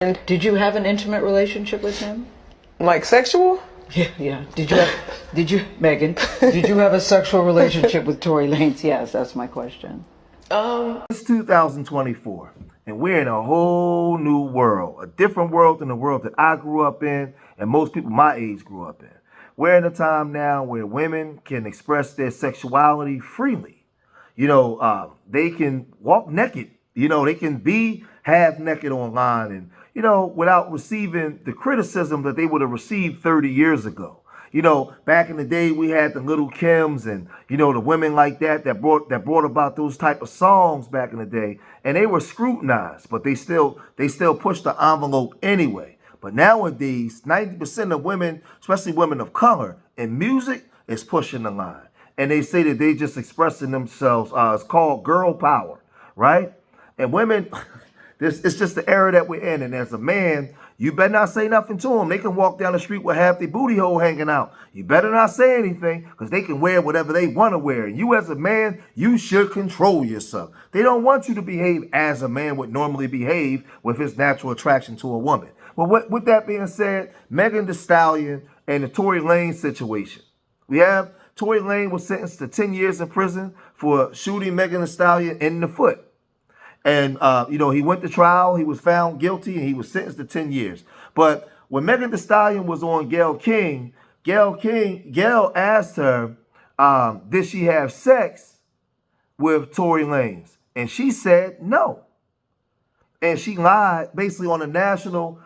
Did you have an intimate relationship with him? Like sexual? Yeah. Megan, did you have a sexual relationship with Tory Lanez? Yes, that's my question. It's 2024, and we're in a whole new world, a different world than the world that I grew up in, and most people my age grew up in. We're in a time now where women can express their sexuality freely. They can walk naked. They can be half naked online and, without receiving the criticism that they would have received 30 years ago. Back in the day, we had the Little Kims and, the women like that brought about those type of songs back in the day. And they were scrutinized, but they still pushed the envelope anyway. But nowadays, 90% of women, especially women of color, in music is pushing the line. And they say that they just expressing themselves. It's called girl power, right? And women, it's just the era that we're in. And as a man, you better not say nothing to them. They can walk down the street with half their booty hole hanging out. You better not say anything because they can wear whatever they want to wear. And you as a man, you should control yourself. They don't want you to behave as a man would normally behave with his natural attraction to a woman. Well, with that being said, Megan Thee Stallion and the Tory Lanez situation. We have Tory Lanez was sentenced to 10 years in prison for shooting Megan Thee Stallion in the foot. And, he went to trial. He was found guilty and he was sentenced to 10 years. But when Megan Thee Stallion was on Gayle asked her, did she have sex with Tory Lanez? And she said no. And she lied basically on a national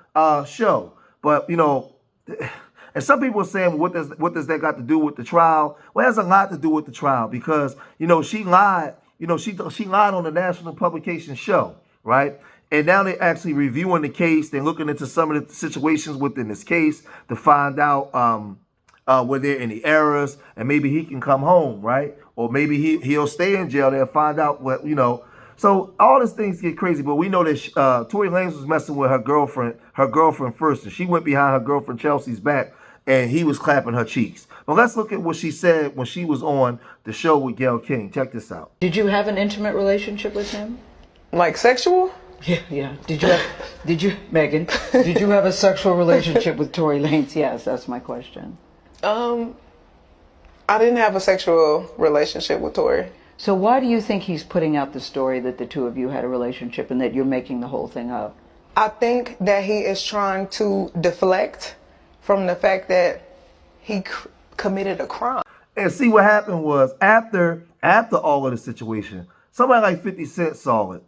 show. But, and some people are saying, well, what does that got to do with the trial? Well, it has a lot to do with the trial because, she lied. She lied on a national publication show, right? And now they're actually reviewing the case. They're looking into some of the situations within this case to find out were there any errors, and maybe he can come home, right? Or maybe he'll stay in jail. They'll find out what, So all these things get crazy, but we know that Tory Lanez was messing with her girlfriend first, and she went behind her girlfriend Chelsea's back, and he was clapping her cheeks. But let's look at what she said when she was on the show with Gayle King. Check this out. Did you have an intimate relationship with him? Like sexual? Yeah. Megan, did you have a sexual relationship with Tory Lanez? Yes, that's my question. I didn't have a sexual relationship with Tory. So why do you think he's putting out the story that the two of you had a relationship and that you're making the whole thing up? I think that he is trying to deflect from the fact that he committed a crime. And see, what happened was after all of the situation, somebody like 50 Cent saw it,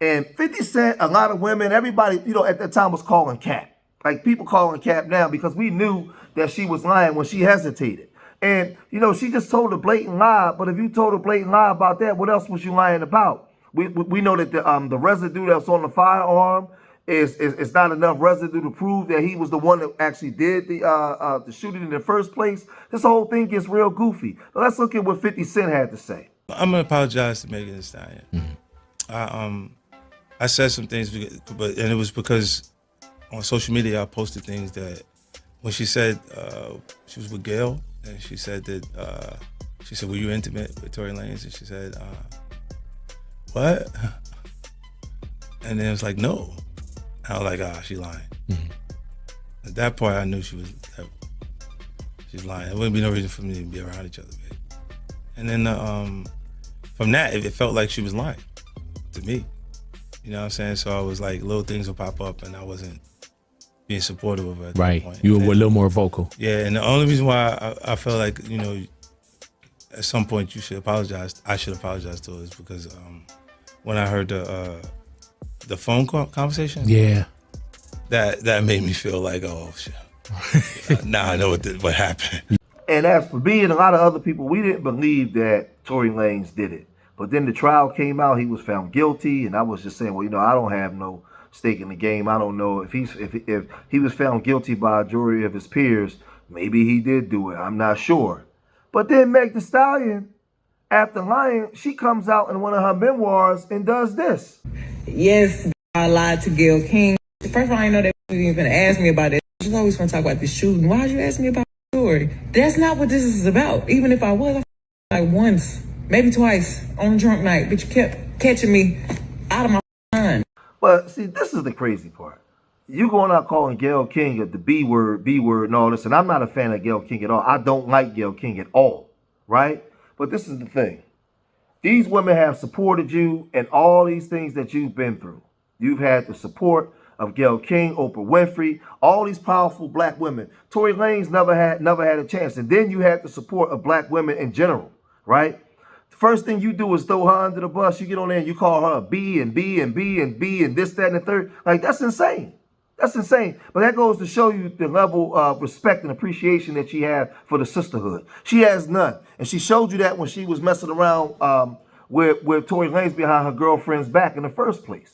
and 50 Cent, a lot of women, everybody, at that time was calling cap. Like people calling cap now because we knew that she was lying when she hesitated. And, she just told a blatant lie. But if you told a blatant lie about that, what else was you lying about? We know that the residue that's on the firearm is not enough residue to prove that he was the one that actually did the shooting in the first place. This whole thing gets real goofy. But let's look at what 50 Cent had to say. I'm gonna apologize to Megan Thee Stallion. Mm-hmm. I said some things, and it was because on social media I posted things that when she said she was with Gayle, and she said that she said, "Were you intimate with Tory Lanez?" And she said, "What?" And then it was like, "No." I was like, she lying. Mm-hmm. At that point, I knew she's lying. There wouldn't be no reason for me to be around each other, babe. And then from that, it felt like she was lying to me. You know what I'm saying? So I was like, little things would pop up, and I wasn't being supportive of her at that point. You were a little more vocal. Yeah, and the only reason why I felt like, at some point you should apologize, I should apologize to her is because when I heard the phone conversation, that made me feel like, oh shit, now I know what happened. And as for me and a lot of other people, we didn't believe that Tory Lanez did it. But then the trial came out, he was found guilty, and I was just saying, well, I don't have no stake in the game. I don't know if he was found guilty by a jury of his peers, maybe he did do it. I'm not sure. But then Meg Thee Stallion, after lying, she comes out in one of her memoirs and does this. Yes, I lied to Gayle King. First of all, I didn't know that you were even going to ask me about it. She's always going to talk about the shooting. Why'd you ask me about the story? That's not what this is about. Even if I was, like once, maybe twice on a drunk night, but you kept catching me out of my mind. But see, this is the crazy part. you going out calling Gayle King the B word, and all this, and I'm not a fan of Gayle King at all. I don't like Gayle King at all, right? But this is the thing. These women have supported you and all these things that you've been through. You've had the support of Gayle King, Oprah Winfrey, all these powerful black women. Tory Lanez never had a chance. And then you had the support of black women in general, right? The first thing you do is throw her under the bus. You get on there and you call her a B and B and B and B and this, that, and the third. Like, that's insane. That's insane. But that goes to show you the level of respect and appreciation that she had for the sisterhood. She has none. And she showed you that when she was messing around with Tory Lanez behind her girlfriend's back in the first place.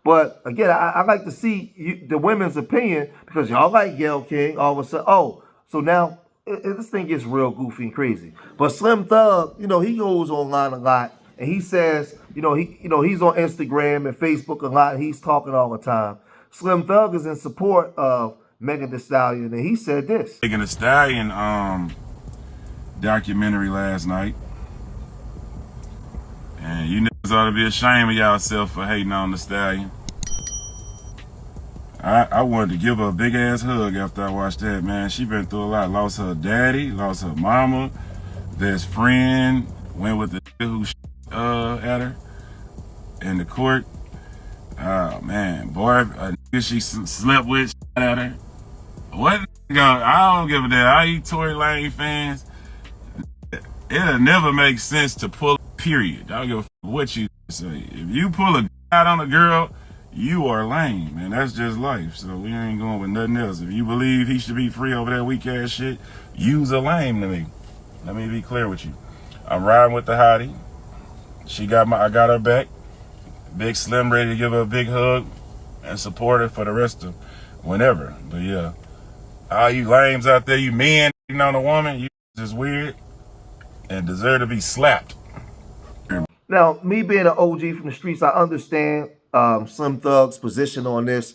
But again, I like to see the women's opinion, because y'all like Gayle King. All of a sudden, oh, so now this thing gets real goofy and crazy. But Slim Thug, he goes online a lot, and he says, he's on Instagram and Facebook a lot, and he's talking all the time. Slim Thug is in support of Megan Thee Stallion, and he said this. Megan Thee Stallion documentary last night, and you niggas ought to be ashamed of yourself for hating on the Stallion. I wanted to give her a big ass hug after I watched that, man. She been through a lot. Lost her daddy, lost her mama, best friend, went with the who at her in the court. Oh man, boy, a nigga she slept with at her. What? I don't give a damn. I eat Tory Lanez fans. It'll never make sense to pull a period. I don't give a what you say. If you pull a out on a girl, you are lame, man. That's just life. So we ain't going with nothing else. If you believe he should be free over that weak ass shit, you's a lame to me. Let me be clear with you. I'm riding with the hottie. I got her back. Big Slim ready to give her a big hug and support her for the rest of whenever. But yeah, all you lames out there, you men on a woman, you just weird and deserve to be slapped. Now, me being an OG from the streets, I understand Slim Thug's position on this.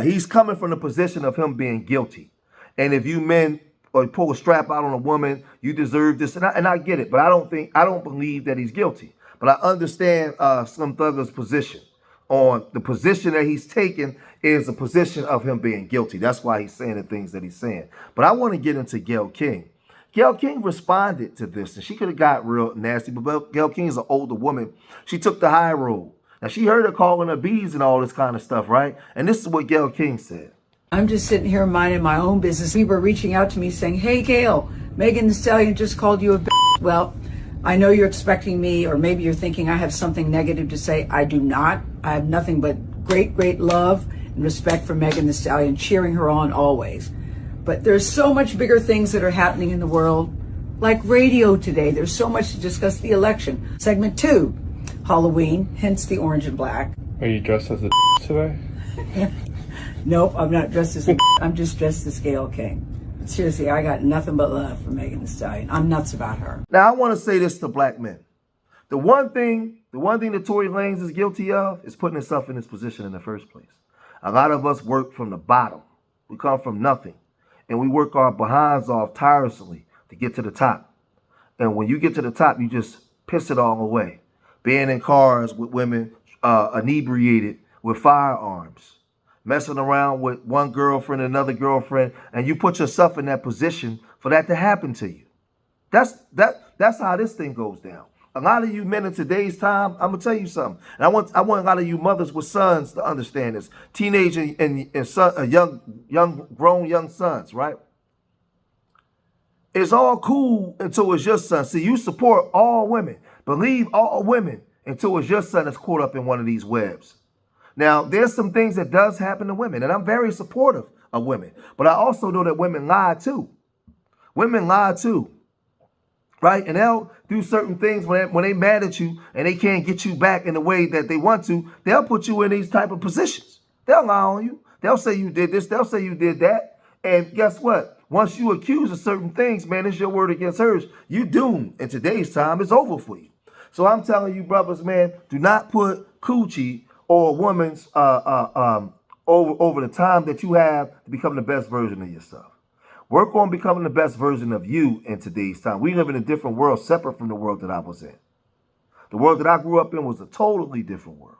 He's coming from the position of him being guilty. And if you men or pull a strap out on a woman, you deserve this. And I get it, but I don't believe that he's guilty. But I understand Slim Thug's position on the position that he's taken is a position of him being guilty. That's why he's saying the things that he's saying. But I want to get into Gayle King. Gayle King responded to this, and she could have got real nasty, but Gayle King is an older woman. She took the high road. Now, she heard her calling her bees and all this kind of stuff, right? And this is what Gayle King said. I'm just sitting here minding my own business. People are reaching out to me saying, hey, Gayle, Megan Thee Stallion just called you a bitch. Well, I know you're expecting me, or maybe you're thinking I have something negative to say. I do not. I have nothing but great, great love and respect for Megan Thee Stallion, cheering her on always. But there's so much bigger things that are happening in the world, like radio today. There's so much to discuss. The election. Segment 2, Halloween, hence the orange and black. Are you dressed as a today? Nope, I'm not dressed as I'm just dressed as Gayle King. Seriously, I got nothing but love for Megan Thee Stallion. I'm nuts about her. Now, I want to say this to black men. The one thing that Tory Lanez is guilty of is putting himself in this position in the first place. A lot of us work from the bottom. We come from nothing. And we work our behinds off tirelessly to get to the top. And when you get to the top, you just piss it all away. Being in cars with women, inebriated with firearms, messing around with one girlfriend, another girlfriend, and you put yourself in that position for that to happen to you. That's how this thing goes down. A lot of you men in today's time, I'm gonna tell you something. And I want a lot of you mothers with sons to understand this. Teenage and son, grown young sons, right? It's all cool until it's your son. See, you support all women, believe all women until it's your son that's caught up in one of these webs. Now, there's some things that does happen to women, and I'm very supportive of women. But I also know that women lie too. Women lie too. Right? And they'll do certain things when they mad at you and they can't get you back in the way that they want to. They'll put you in these type of positions. They'll lie on you. They'll say you did this. They'll say you did that. And guess what? Once you accuse of certain things, man, it's your word against hers. You doomed. In today's time, it's over for you. So I'm telling you, brothers, man, do not put coochie or a woman's over the time that you have to become the best version of yourself. Work on becoming the best version of you in today's time. We live in a different world, separate from the world that I was in. The world that I grew up in was a totally different world.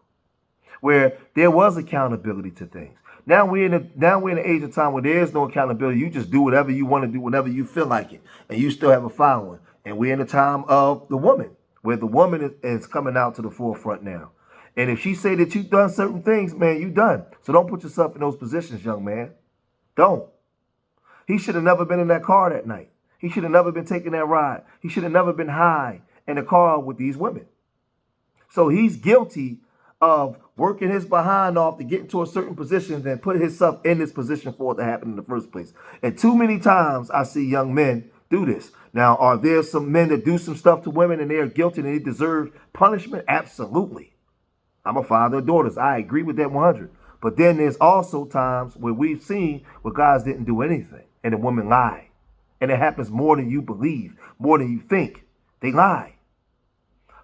where there was accountability to things. Now we're in an age of time where there is no accountability. You just do whatever you want to do whenever you feel like it, and you still have a following. And we're in a time of the woman, where the woman is coming out to the forefront now. And if she say that you've done certain things, man, you done. So don't put yourself in those positions, young man. Don't. He should have never been in that car that night. He should have never been taking that ride. He should have never been high in the car with these women. So he's guilty of working his behind off to get into a certain position and put himself in this position for it to happen in the first place. And too many times I see young men do this. Now, are there some men that do some stuff to women and they are guilty and they deserve punishment? Absolutely. I'm a father of daughters. I agree with that 100. But then there's also times where we've seen where guys didn't do anything and the women lie. And it happens more than you believe, more than you think. They lie.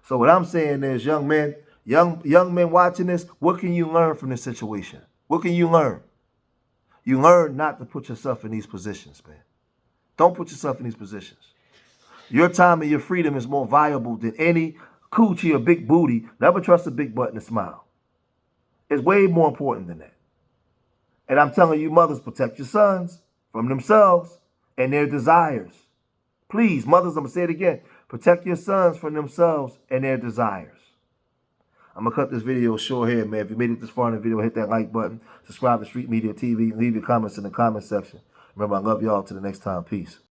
So what I'm saying is, young men watching this, what can you learn from this situation? What can you learn? You learn not to put yourself in these positions, man. Don't put yourself in these positions. Your time and your freedom is more valuable than any coochie or big booty. Never trust a big butt and a smile. It's way more important than that. And I'm telling you, mothers, protect your sons from themselves and their desires. Please, mothers, I'm going to say it again. Protect your sons from themselves and their desires. I'm going to cut this video short here, man. If you made it this far in the video, hit that like button. Subscribe to Street Media TV. Leave your comments in the comment section. Remember, I love y'all. Till the next time. Peace.